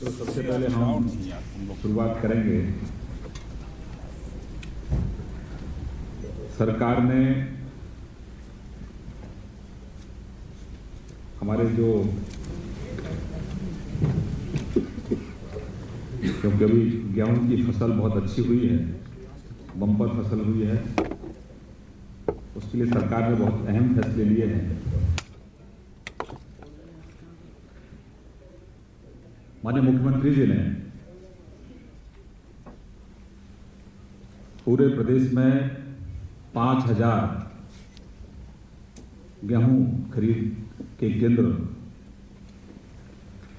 तो सबसे पहले हम शुरुआत करेंगे। सरकार ने हमारे क्योंकि अभी गेहूं की फसल बहुत अच्छी हुई है, बम्पर फसल हुई है, उसके लिए सरकार ने बहुत अहम फैसले लिए हैं। माननीय मुख्यमंत्री जी ने पूरे प्रदेश में 5000 गेहूं खरीद के केंद्र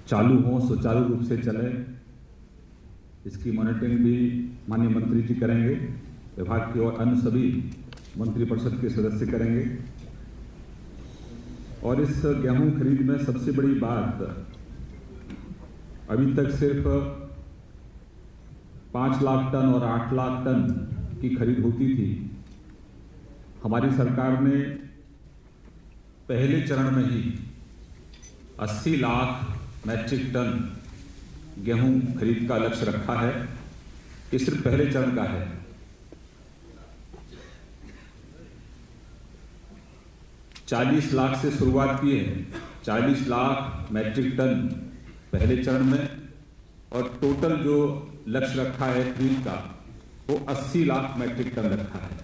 चालू हों, सुचारू रूप से चले, इसकी मॉनिटरिंग भी माननीय मंत्री जी करेंगे। विभाग की और अन्य सभी मंत्रिपरिषद के सदस्य करेंगे। और इस गेहूं खरीद में सबसे बड़ी बात, अभी तक सिर्फ 5 लाख टन और 8 लाख टन की खरीद होती थी। हमारी सरकार ने पहले चरण में ही 80 लाख मैट्रिक टन गेहूं खरीद का लक्ष्य रखा है। ये सिर्फ पहले चरण का है। ₹40 लाख से शुरुआत की है। 40 लाख मैट्रिक टन पहले चरण में, और टोटल जो लक्ष्य रखा है खरीद का वो 80 लाख मैट्रिक टन रखा है।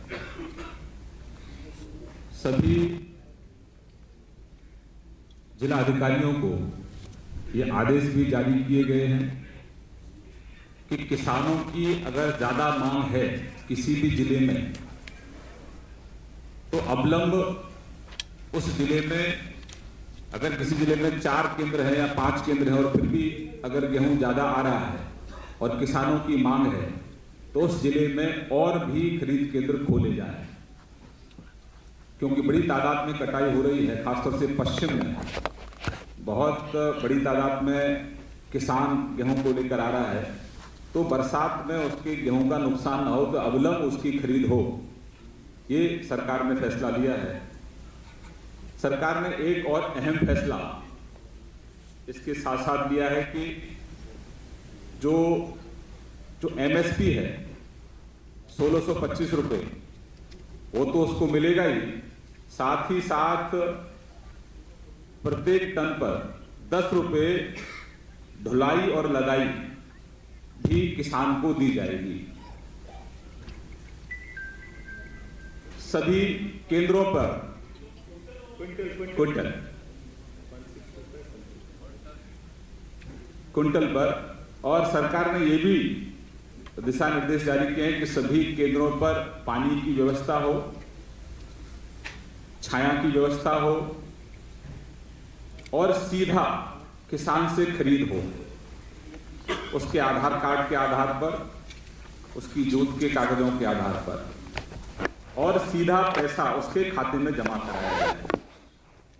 सभी जिला अधिकारियों को ये आदेश भी जारी किए गए हैं कि किसानों की अगर ज्यादा मांग है किसी भी जिले में, तो अवलंब उस जिले में, अगर किसी जिले में 4 केंद्र है या 5 केंद्र है और फिर भी अगर गेहूं ज्यादा आ रहा है और किसानों की मांग है, तो उस जिले में और भी खरीद केंद्र खोले जाए, क्योंकि बड़ी तादाद में कटाई हो रही है। खासतौर से पश्चिम में बहुत बड़ी तादाद में किसान गेहूं को लेकर आ रहा है, तो बरसात में उसके गेहूं का नुकसान न हो, तो अविलंब उसकी खरीद हो, ये सरकार ने फैसला लिया है। सरकार ने एक और अहम फैसला इसके साथ साथ लिया है कि जो एमएसपी है 1625 रुपए, वो तो उसको मिलेगा ही, साथ ही साथ प्रत्येक टन पर 10 रुपए ढुलाई और लदाई भी किसान को दी जाएगी। सभी केंद्रों पर क्विंटल पर, और सरकार ने ये भी दिशा निर्देश जारी किए हैं कि सभी केंद्रों पर पानी की व्यवस्था हो, छाया की व्यवस्था हो और सीधा किसान से खरीद हो। उसके आधार कार्ड के आधार पर, उसकी जोत के कागजों के आधार पर, और सीधा पैसा उसके खाते में जमा कराया जाए।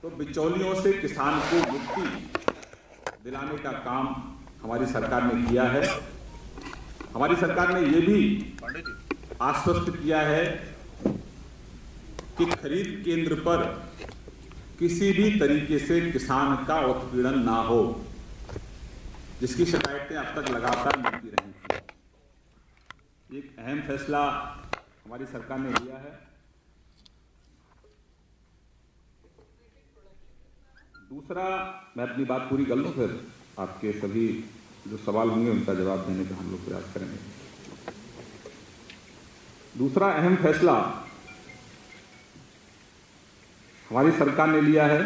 तो बिचौलियों से किसान को मुक्ति दिलाने का काम हमारी सरकार ने किया है। हमारी सरकार ने यह भी आश्वस्त किया है कि खरीद केंद्र पर किसी भी तरीके से किसान का उत्पीड़न ना हो, जिसकी शिकायतें अब तक लगातार मिलती रही थी। एक अहम फैसला हमारी सरकार ने लिया है। दूसरा, मैं अपनी बात पूरी कर लूं, फिर आपके सभी जो सवाल होंगे उनका जवाब देने का हम लोग प्रयास करेंगे। दूसरा अहम फैसला हमारी सरकार ने लिया है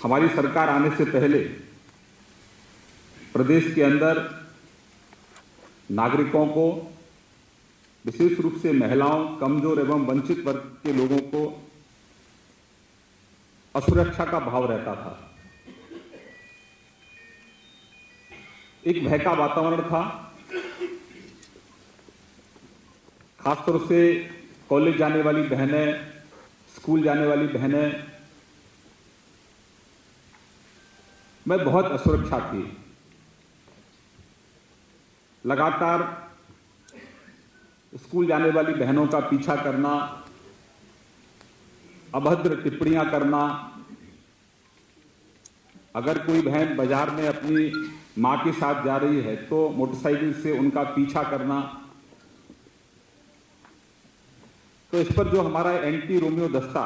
हमारी सरकार आने से पहले प्रदेश के अंदर नागरिकों को, विशेष रूप से महिलाओं, कमजोर एवं वंचित वर्ग के लोगों को असुरक्षा का भाव रहता था। एक भय का वातावरण था। खासतौर से कॉलेज जाने वाली बहनें, स्कूल जाने वाली बहनें में बहुत असुरक्षा थी। लगातार स्कूल जाने वाली बहनों का पीछा करना, अभद्र टिप्पणियां करना, अगर कोई बहन बाजार में अपनी मां के साथ जा रही है तो मोटरसाइकिल से उनका पीछा करना, तो इस पर जो हमारा एंटी रोमियो दस्ता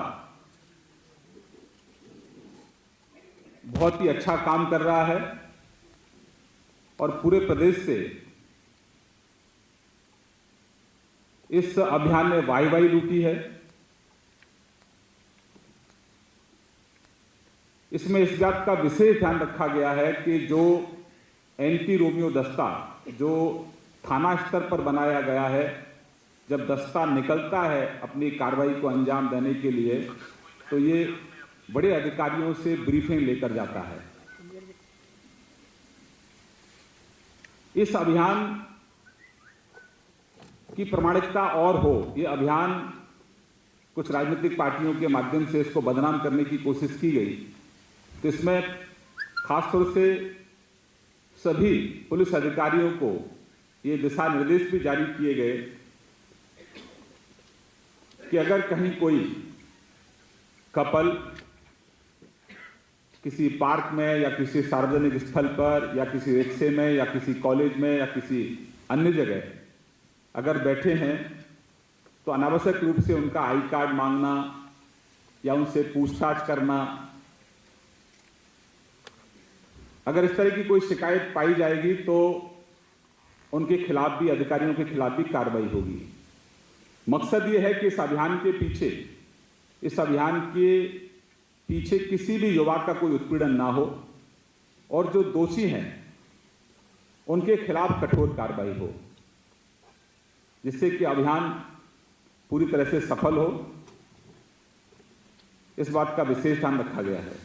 बहुत ही अच्छा काम कर रहा है और पूरे प्रदेश से इस अभियान ने वाहवाही लूटी है। इसमें इस बात का विशेष ध्यान रखा गया है कि जो एंटी रोमियो दस्ता जो थाना स्तर पर बनाया गया है, जब दस्ता निकलता है अपनी कार्रवाई को अंजाम देने के लिए, तो ये बड़े अधिकारियों से ब्रीफिंग लेकर जाता है। इस अभियान की प्रामाणिकता और हो, ये अभियान कुछ राजनीतिक पार्टियों के माध्यम से इसको बदनाम करने की कोशिश की गई, तो इसमें खासतौर से सभी पुलिस अधिकारियों को ये दिशा निर्देश भी जारी किए गए कि अगर कहीं कोई कपल किसी पार्क में या किसी सार्वजनिक स्थल पर या किसी रिक्शे में या किसी कॉलेज में या किसी अन्य जगह अगर बैठे हैं, तो अनावश्यक रूप से उनका आई कार्ड मांगना या उनसे पूछताछ करना, अगर इस तरह की कोई शिकायत पाई जाएगी तो उनके खिलाफ भी, अधिकारियों के खिलाफ भी कार्रवाई होगी। मकसद ये है कि इस अभियान के पीछे किसी भी युवा का कोई उत्पीड़न ना हो और जो दोषी हैं उनके खिलाफ कठोर कार्रवाई हो, जिससे कि अभियान पूरी तरह से सफल हो। इस बात का विशेष ध्यान रखा गया है।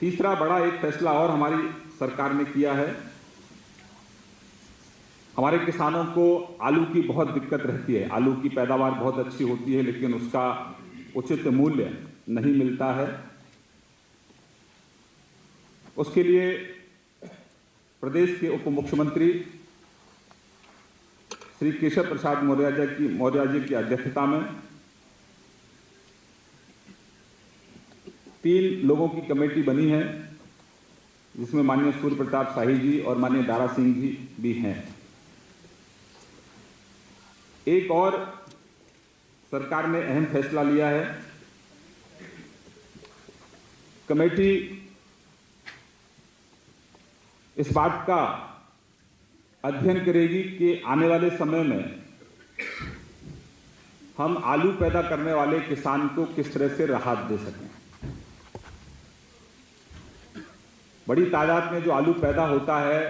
तीसरा बड़ा एक फैसला और हमारी सरकार ने किया है। हमारे किसानों को आलू की बहुत दिक्कत रहती है, आलू की पैदावार बहुत अच्छी होती है लेकिन उसका उचित मूल्य नहीं मिलता है। उसके लिए प्रदेश के उप मुख्यमंत्री श्री केशव प्रसाद मौर्य जी की अध्यक्षता में 3 लोगों की कमेटी बनी है, जिसमें माननीय सूर्य प्रताप शाही जी और माननीय दारा सिंह जी भी हैं। एक और सरकार ने अहम फैसला लिया है। कमेटी इस बात का अध्ययन करेगी कि आने वाले समय में हम आलू पैदा करने वाले किसान को किस तरह से राहत दे सकें। बड़ी तादाद में जो आलू पैदा होता है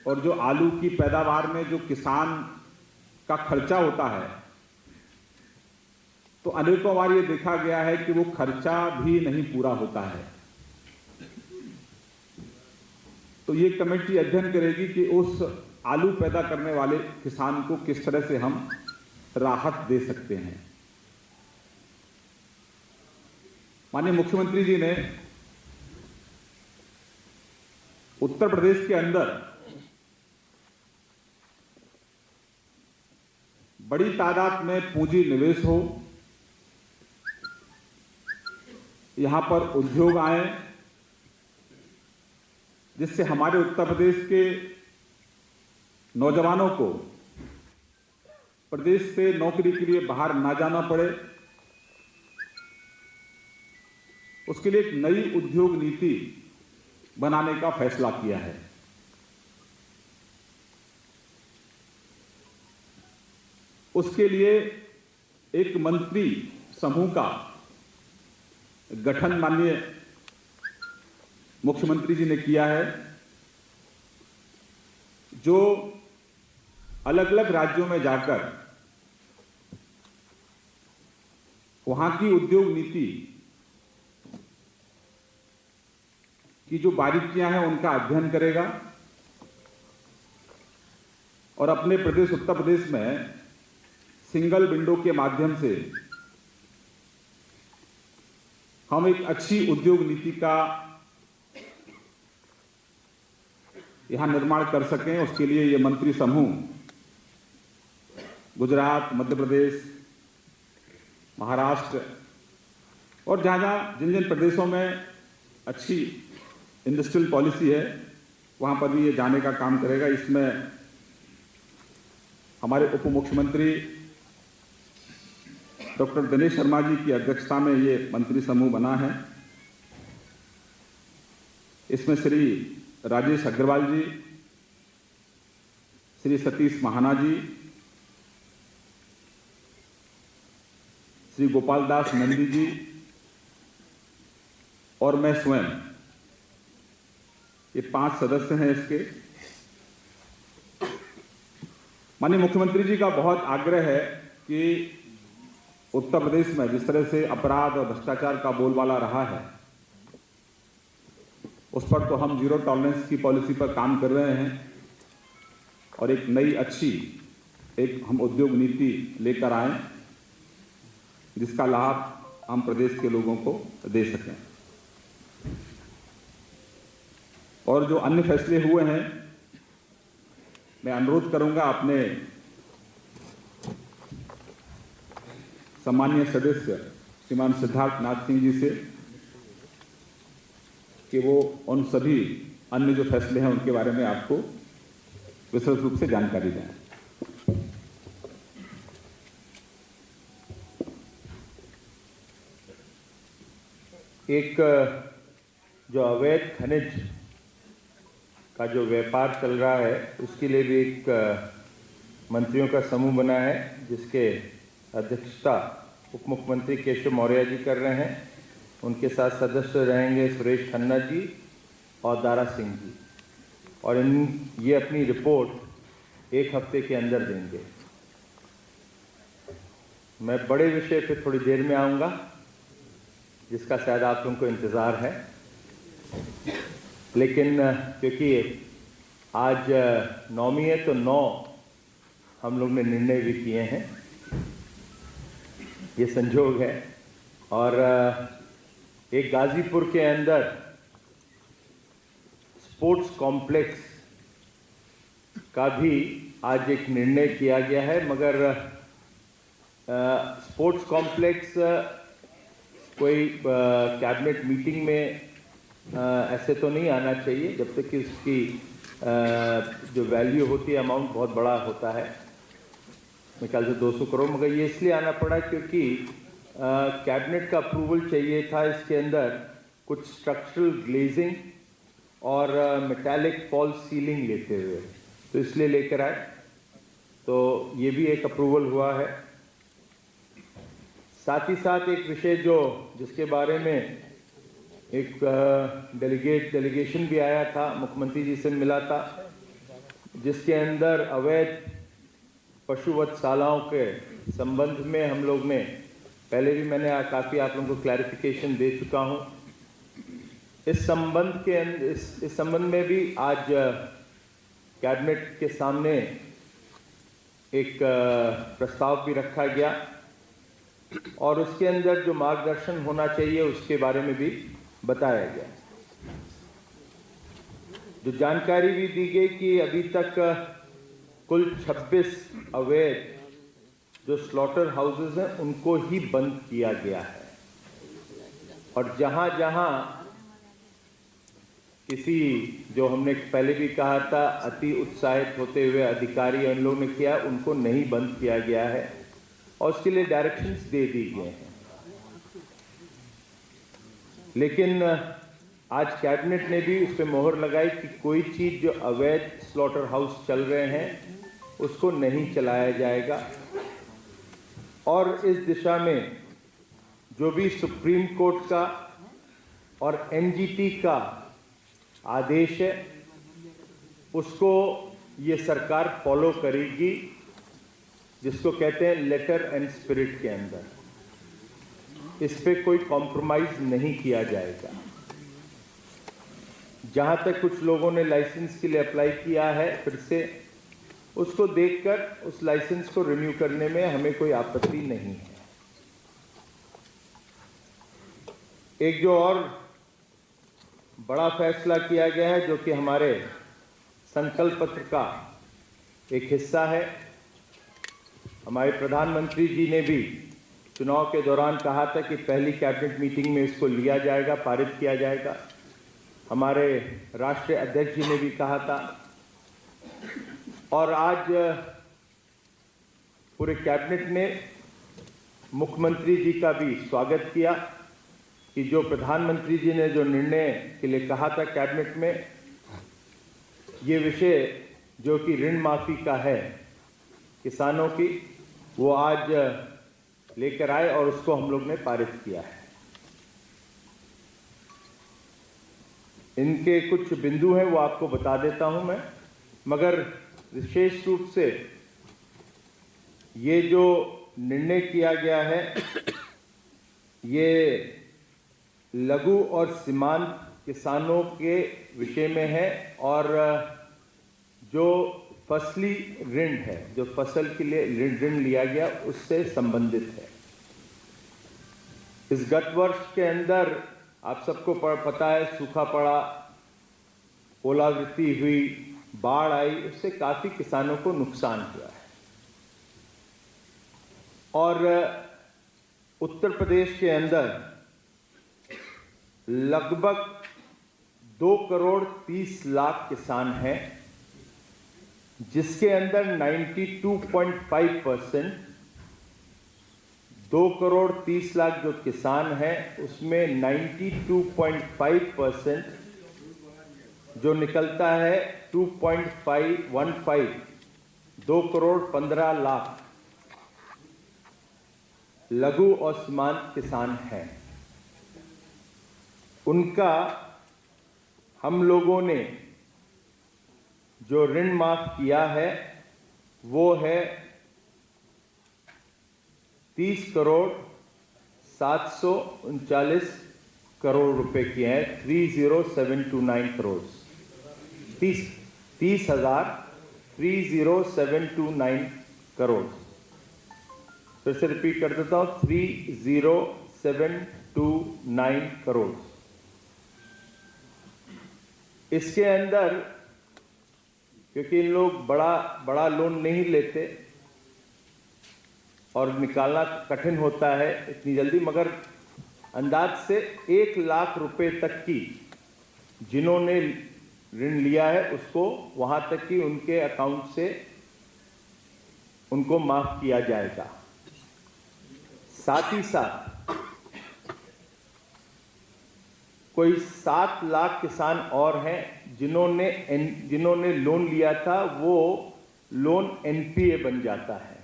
और जो आलू की पैदावार में जो किसान का खर्चा होता है, तो अनेकों बार ये देखा गया है कि वो खर्चा भी नहीं पूरा होता है। तो ये कमेटी अध्ययन करेगी कि उस आलू पैदा करने वाले किसान को किस तरह से हम राहत दे सकते हैं। माननीय मुख्यमंत्री जी ने उत्तर प्रदेश के अंदर बड़ी तादाद में पूंजी निवेश हो, यहां पर उद्योग आए, जिससे हमारे उत्तर प्रदेश के नौजवानों को प्रदेश से नौकरी के लिए बाहर ना जाना पड़े। उसके लिए एक नई उद्योग नीति बनाने का फैसला किया है। उसके लिए एक मंत्री समूह का गठन माननीय मुख्यमंत्री जी ने किया है, जो अलग अलग राज्यों में जाकर वहां की उद्योग नीति की जो बारीकियां हैं उनका अध्ययन करेगा और अपने प्रदेश उत्तर प्रदेश में सिंगल विंडो के माध्यम से हम एक अच्छी उद्योग नीति का यहाँ निर्माण कर सकें, उसके लिए ये मंत्री समूह गुजरात, मध्य प्रदेश, महाराष्ट्र और जहाँ जिन जिन प्रदेशों में अच्छी इंडस्ट्रियल पॉलिसी है वहाँ पर भी ये जाने का काम करेगा। इसमें हमारे उप मुख्यमंत्री डॉक्टर दिनेश शर्मा जी की अध्यक्षता में ये मंत्री समूह बना है। इसमें श्री राजेश अग्रवाल जी, श्री सतीश महाना जी, श्री गोपाल दास नंदी जी और मैं स्वयं, ये 5 सदस्य हैं इसके। माननीय मुख्यमंत्री जी का बहुत आग्रह है कि उत्तर प्रदेश में जिस तरह से अपराध और भ्रष्टाचार का बोलबाला रहा है, उस पर तो हम जीरो टॉलरेंस की पॉलिसी पर काम कर रहे हैं और एक नई अच्छी हम उद्योग नीति लेकर आए जिसका लाभ हम प्रदेश के लोगों को दे सकें। और जो अन्य फैसले हुए हैं, मैं अनुरोध करूंगा अपने सम्मानीय सदस्य श्रीमान सिद्धार्थ नाथ सिंह जी से कि वो उन सभी अन्य जो फैसले हैं उनके बारे में आपको विस्तृत रूप से जानकारी दें। एक जो अवैध खनिज का जो व्यापार चल रहा है उसके लिए भी एक मंत्रियों का समूह बना है जिसके अध्यक्षता उप मुख्यमंत्री केशव मौर्य जी कर रहे हैं। उनके साथ सदस्य रहेंगे सुरेश खन्ना जी और दारा सिंह जी, और ये अपनी रिपोर्ट 1 हफ्ते के अंदर देंगे। मैं बड़े विषय पे थोड़ी देर में आऊँगा जिसका शायद आप लोगों को इंतज़ार है, लेकिन क्योंकि आज नौमी है तो 9 हम लोग ने निर्णय भी किए हैं, ये संजोग है। और एक गाजीपुर के अंदर स्पोर्ट्स कॉम्प्लेक्स का भी आज एक निर्णय किया गया है, मगर स्पोर्ट्स कॉम्प्लेक्स कोई कैबिनेट मीटिंग में ऐसे तो नहीं आना चाहिए जब तक कि उसकी जो वैल्यू होती है, अमाउंट बहुत बड़ा होता है, मेरे ख्याल से 200 करोड़। मगर ये इसलिए आना पड़ा क्योंकि कैबिनेट का अप्रूवल चाहिए था इसके अंदर कुछ स्ट्रक्चरल ग्लेजिंग और मेटालिक फॉल्स सीलिंग लेते हुए, तो इसलिए लेकर आए। तो ये भी एक अप्रूवल हुआ है। साथ ही साथ एक विषय जिसके बारे में एक डेलीगेशन भी आया था, मुख्यमंत्री जी से मिला था, जिसके अंदर अवैध पशुवधशालाओं के संबंध में हम लोग ने पहले भी मैंने काफ़ी आप लोगों को क्लैरिफिकेशन दे चुका हूं। इस संबंध में भी आज कैबिनेट के सामने एक प्रस्ताव भी रखा गया और उसके अंदर जो मार्गदर्शन होना चाहिए उसके बारे में भी बताया गया। जो जानकारी भी दी गई कि अभी तक कुल 26 अवैध जो स्लॉटर हाउसेस हैं उनको ही बंद किया गया है, और जहां जहां किसी जो हमने पहले भी कहा था अति उत्साहित होते हुए अधिकारी उन लोगों ने किया, उनको नहीं बंद किया गया है और उसके लिए डायरेक्शंस दे दी गए हैं। लेकिन आज कैबिनेट ने भी उस पर मोहर लगाई कि कोई चीज जो अवैध स्लॉटर हाउस चल रहे हैं उसको नहीं चलाया जाएगा, और इस दिशा में जो भी सुप्रीम कोर्ट का और एनजीटी का आदेश है उसको ये सरकार फॉलो करेगी, जिसको कहते हैं लेटर एंड स्पिरिट के अंदर। इस पे कोई कॉम्प्रोमाइज नहीं किया जाएगा। जहां तक कुछ लोगों ने लाइसेंस के लिए अप्लाई किया है, फिर से उसको देखकर उस लाइसेंस को रिन्यू करने में हमें कोई आपत्ति नहीं है। एक जो और बड़ा फैसला किया गया है, जो कि हमारे संकल्प पत्र का एक हिस्सा है। हमारे प्रधानमंत्री जी ने भी चुनाव के दौरान कहा था कि पहली कैबिनेट मीटिंग में इसको लिया जाएगा, पारित किया जाएगा। हमारे राष्ट्रीय अध्यक्ष जी ने भी कहा था और आज पूरे कैबिनेट ने मुख्यमंत्री जी का भी स्वागत किया कि जो प्रधानमंत्री जी ने जो निर्णय के लिए कहा था कैबिनेट में, ये विषय जो कि ऋण माफी का है किसानों की, वो आज लेकर आए और उसको हम लोग ने पारित किया है। इनके कुछ बिंदु हैं वो आपको बता देता हूं मैं, मगर विशेष रूप से ये जो निर्णय किया गया है ये लघु और सीमांत किसानों के विषय में है और जो फसली ऋण है, जो फसल के लिए ऋण लिया गया उससे संबंधित है। इस गत वर्ष के अंदर आप सबको पता है, सूखा पड़ा, ओलावृष्टि हुई, बाढ़ आई, उससे काफी किसानों को नुकसान हुआ है। और उत्तर प्रदेश के अंदर लगभग 2 करोड़ 30 लाख किसान हैं, जिसके अंदर 92.5%, 2 करोड़ 30 लाख जो किसान हैं उसमें 92.5% जो निकलता है 2.515, 2 करोड़ 15 लाख लघु और सीमांत किसान हैं। उनका हम लोगों ने जो ऋण माफ किया है वो है 30 करोड़ 739 करोड़ रुपए की है, 30729 करोड़, 30,729 करोड़। फिर से रिपीट कर देता हूं, 30729 करोड़। इसके अंदर क्योंकि इन लोग बड़ा लोन नहीं लेते और निकालना कठिन होता है इतनी जल्दी, मगर अंदाज से 1 लाख रुपए तक की जिन्होंने ऋण लिया है उसको वहां तक कि उनके अकाउंट से उनको माफ किया जाएगा। साथ ही साथ कोई 7 लाख किसान और हैं जिन्होंने लोन लिया था, वो लोन एनपीए बन जाता है,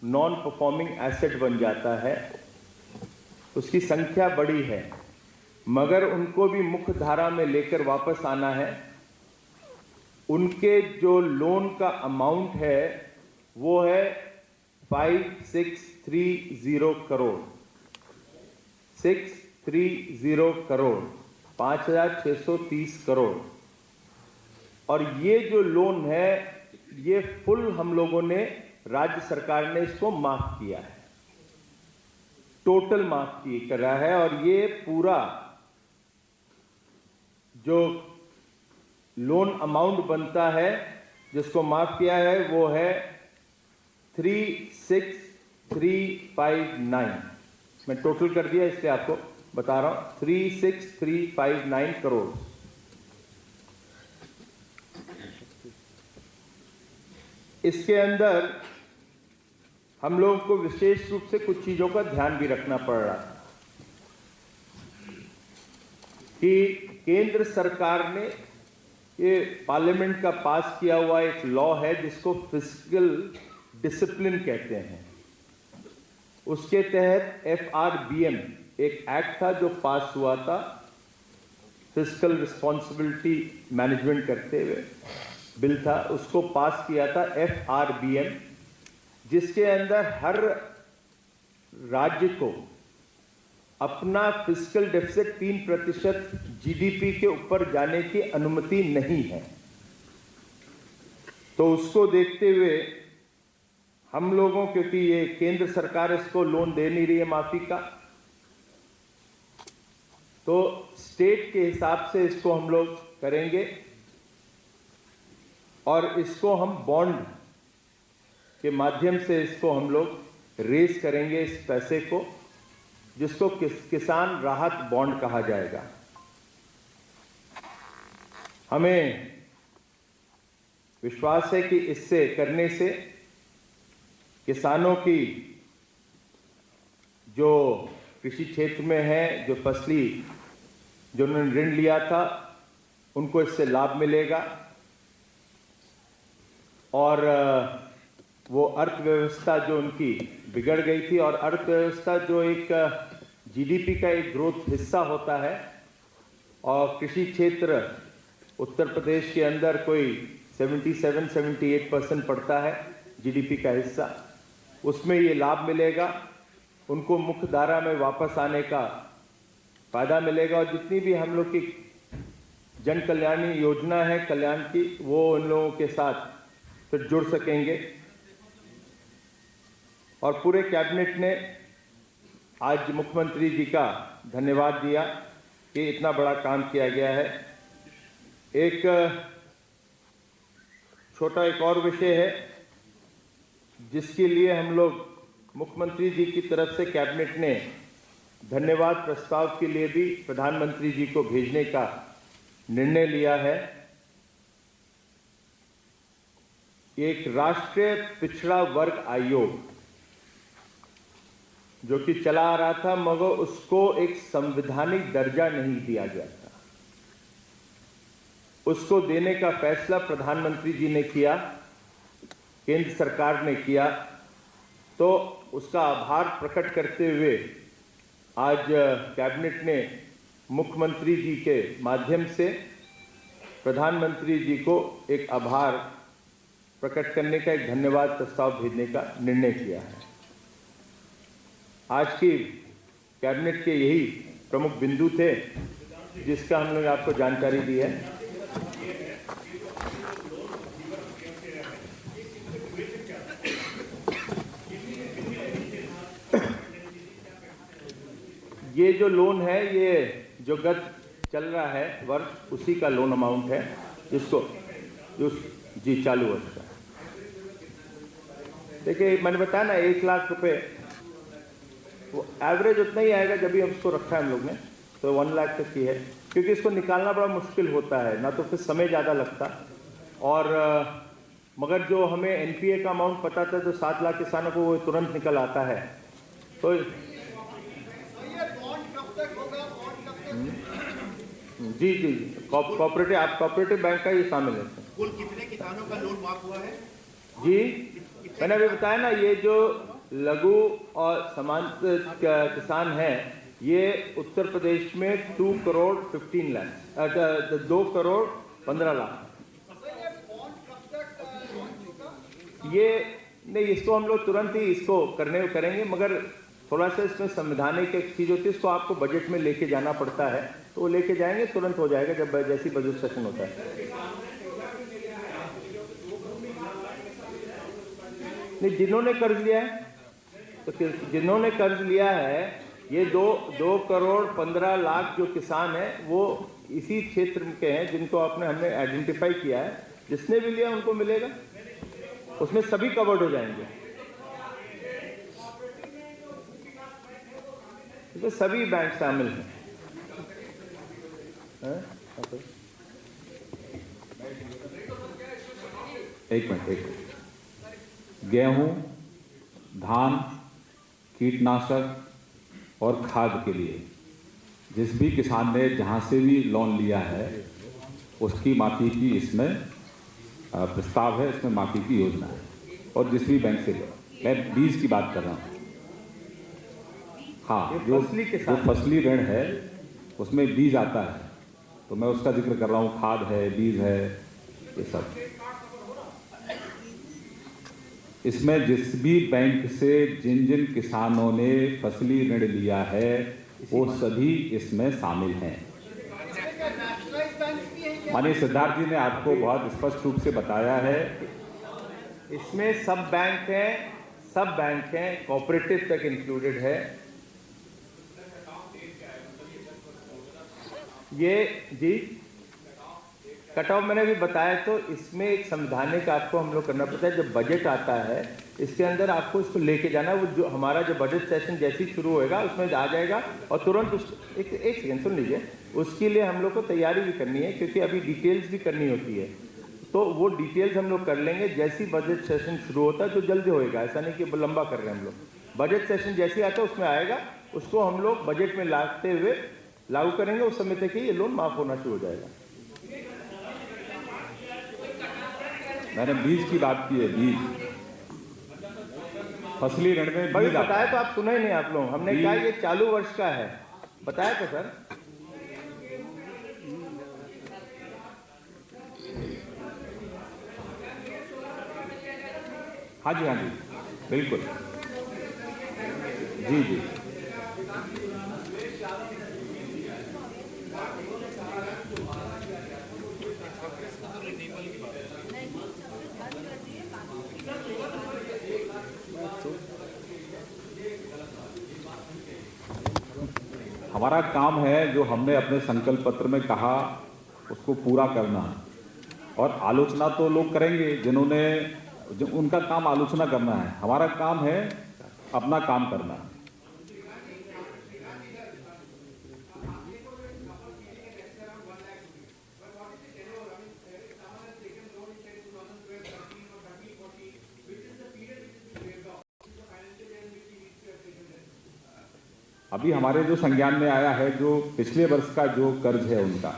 नॉन परफॉर्मिंग एसेट बन जाता है। उसकी संख्या बड़ी है, मगर उनको भी मुख्य धारा में लेकर वापस आना है। उनके जो लोन का अमाउंट है वो है 5630 करोड़, 630 करोड़, 5630 करोड़। और ये जो लोन है ये फुल हम लोगों ने, राज्य सरकार ने इसको माफ किया है, टोटल माफ करा है। और ये पूरा जो लोन अमाउंट बनता है जिसको माफ किया है वो है 36359। मैं टोटल कर दिया इसलिए आपको बता रहा हूं, 36359 करोड़। इसके अंदर हम लोगों को विशेष रूप से कुछ चीजों का ध्यान भी रखना पड़ रहा है कि केंद्र सरकार ने ये पार्लियामेंट का पास किया हुआ एक लॉ है जिसको फिस्कल डिसिप्लिन कहते हैं। उसके तहत FRBM एक एक्ट था जो पास हुआ था, फिस्कल रिस्पॉन्सिबिलिटी मैनेजमेंट करते हुए बिल था, उसको पास किया था FRBM, जिसके अंदर हर राज्य को अपना फिस्कल डेफिसिट 3% GDP के ऊपर जाने की अनुमति नहीं है। तो उसको देखते हुए हम लोगों, क्योंकि ये केंद्र सरकार इसको लोन दे नहीं रही है माफी का, तो स्टेट के हिसाब से इसको हम लोग करेंगे। और इसको हम बॉन्ड के माध्यम से इसको हम लोग रेज करेंगे, इस पैसे को, जिसको किसान राहत बॉन्ड कहा जाएगा। हमें विश्वास है कि इससे करने से किसानों की जो कृषि क्षेत्र में है, जो फसली जो उन्होंने ऋण लिया था, उनको इससे लाभ मिलेगा और वो अर्थव्यवस्था जो उनकी बिगड़ गई थी, और अर्थव्यवस्था जो एक जीडीपी का एक ग्रोथ हिस्सा होता है, और कृषि क्षेत्र उत्तर प्रदेश के अंदर कोई 77-78% पड़ता है जीडीपी का हिस्सा, उसमें ये लाभ मिलेगा, उनको मुख्य धारा में वापस आने का फायदा मिलेगा, और जितनी भी हम लोग की जन कल्याणी योजना है कल्याण की, वो उन लोगों के साथ फिर जुड़ सकेंगे। और पूरे कैबिनेट ने आज मुख्यमंत्री जी का धन्यवाद दिया कि इतना बड़ा काम किया गया है। एक छोटा एक और विषय है जिसके लिए हम लोग मुख्यमंत्री जी की तरफ से कैबिनेट ने धन्यवाद प्रस्ताव के लिए भी प्रधानमंत्री जी को भेजने का निर्णय लिया है। एक राष्ट्रीय पिछड़ा वर्ग आयोग जो कि चला आ रहा था, मगर उसको एक संवैधानिक दर्जा नहीं दिया गया था, उसको देने का फैसला प्रधानमंत्री जी ने किया, केंद्र सरकार ने किया। तो उसका आभार प्रकट करते हुए आज कैबिनेट ने मुख्यमंत्री जी के माध्यम से प्रधानमंत्री जी को एक आभार प्रकट करने का, एक धन्यवाद प्रस्ताव भेजने का निर्णय किया है। आज की कैबिनेट के यही प्रमुख बिंदु थे जिसका हम लोग आपको जानकारी दी है। ये जो लोन है, ये जो गत चल रहा है वर्ष, उसी का लोन अमाउंट है जिसको जी चालू वर्ष का। देखिए मैंने बताया ना 1 लाख रुपए, वो एवरेज उतना ही आएगा जब भी हम इसको रखा है हम लोग ने, तो 1 लाख तक की है, क्योंकि इसको निकालना बड़ा मुश्किल होता है, ना तो फिर समय ज़्यादा लगता, और मगर जो हमें एनपीए का अमाउंट पता था तो 7 लाख किसानों को वो तुरंत निकल आता है। तो जी जी कोऑपरेटिव, आप कोऑपरेटिव बैंक का ये शामिल है। कुल कितने किसानों का लोन माफ हुआ है? जी मैंने अभी बताया ना, ये जो लघु और सीमांत किसान हैं, ये उत्तर प्रदेश में 2 करोड़ 15 लाख 2 करोड़ 15 लाख। ये नहीं, इसको हम लोग तुरंत ही इसको करेंगे, मगर थोड़ा सा इसमें संवैधानिक एक चीज होती है, इसको आपको बजट में लेके जाना पड़ता है, तो वो लेके जाएंगे, तुरंत हो जाएगा जब जैसी बजट सेशन होता है। नहीं, जिन्होंने कर्ज लिया है, तो जिन्होंने कर्ज लिया है, ये 2 करोड़ 15 लाख जो किसान हैं, वो इसी क्षेत्र के हैं जिनको हमने आइडेंटिफाई किया है। जिसने भी लिया उनको मिलेगा, उसमें सभी कवर्ड हो जाएंगे, इसमें सभी बैंक शामिल हैं। एक मिनट। गेहूं, धान, कीटनाशक और खाद के लिए जिस भी किसान ने जहां से भी लोन लिया है, उसकी माफी की इसमें प्रस्ताव है, इसमें माफी की योजना है, और जिस भी बैंक से लिया। मैं बीज की बात कर रहा हूँ। हाँ, जो फसली ऋण है उसमें बीज आता है, तो मैं उसका जिक्र कर रहा हूँ। खाद है, बीज है, ये सब। इसमें जिस भी बैंक से जिन जिन किसानों ने फसली ऋण लिया है, वो सभी इसमें शामिल हैं। माननीय सिद्धार्थ जी ने आपको बहुत स्पष्ट रूप से बताया है, इसमें सब बैंक हैं, कोऑपरेटिव तक इंक्लूडेड है। ये जी कट ऑफ मैंने भी बताया, तो इसमें एक संवैधानिक आपको हम लोग करना पड़ता है। जब बजट आता है इसके अंदर आपको इसको लेके जाना, वो जो हमारा जो बजट सेशन जैसे ही शुरू होएगा उसमें आ जाएगा और तुरंत एक सेकेंड सुन लीजिए, उसके लिए हम लोग को तैयारी भी करनी है क्योंकि अभी डिटेल्स भी करनी होती है, तो वो डिटेल्स हम लोग कर लेंगे जैसे ही बजट सेशन शुरू होता है, जो जल्दी होएगा, ऐसा नहीं कि लंबा कर रहे हैं हम लोग। बजट सेशन जैसे ही आता है उसमें आएगा, उसको हम लोग बजट में लाते हुए लागू करेंगे, उस समय तक ही ये लोन माफ होना शुरू हो जाएगा। मैंने बीज की बात की है, बीज फसली ऋण में भाई बीज आता बताया है। तो आप सुना ही नहीं आप लोग, हमने कहा ये चालू वर्ष का है, बताया तो सर। हाँ जी, हाँ जी, बिल्कुल, जी जी। हमारा काम है जो हमने अपने संकल्प पत्र में कहा उसको पूरा करना, और आलोचना तो लोग करेंगे जिन्होंने उनका काम आलोचना करना है, हमारा काम है अपना काम करना। अभी हमारे जो संज्ञान में आया है, जो पिछले वर्ष का जो कर्ज है उनका,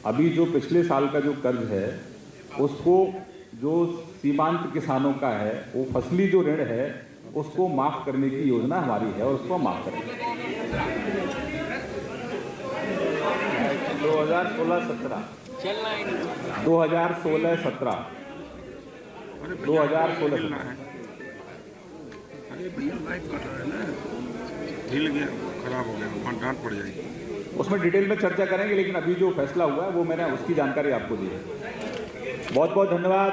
अभी जो पिछले साल का जो कर्ज है उसको, जो सीमांत किसानों का है, वो फसली जो ऋण है उसको माफ करने की योजना हमारी है और उसको माफ करेंगे। 2016-17 अरे भैया लाइट कट रहा है ना, हिल गया, खराब हो गया, वहाँ डांट पड़ जाएगी। उसमें डिटेल में चर्चा करेंगे, लेकिन अभी जो फैसला हुआ है वो मैंने उसकी जानकारी आपको दी है। बहुत बहुत धन्यवाद।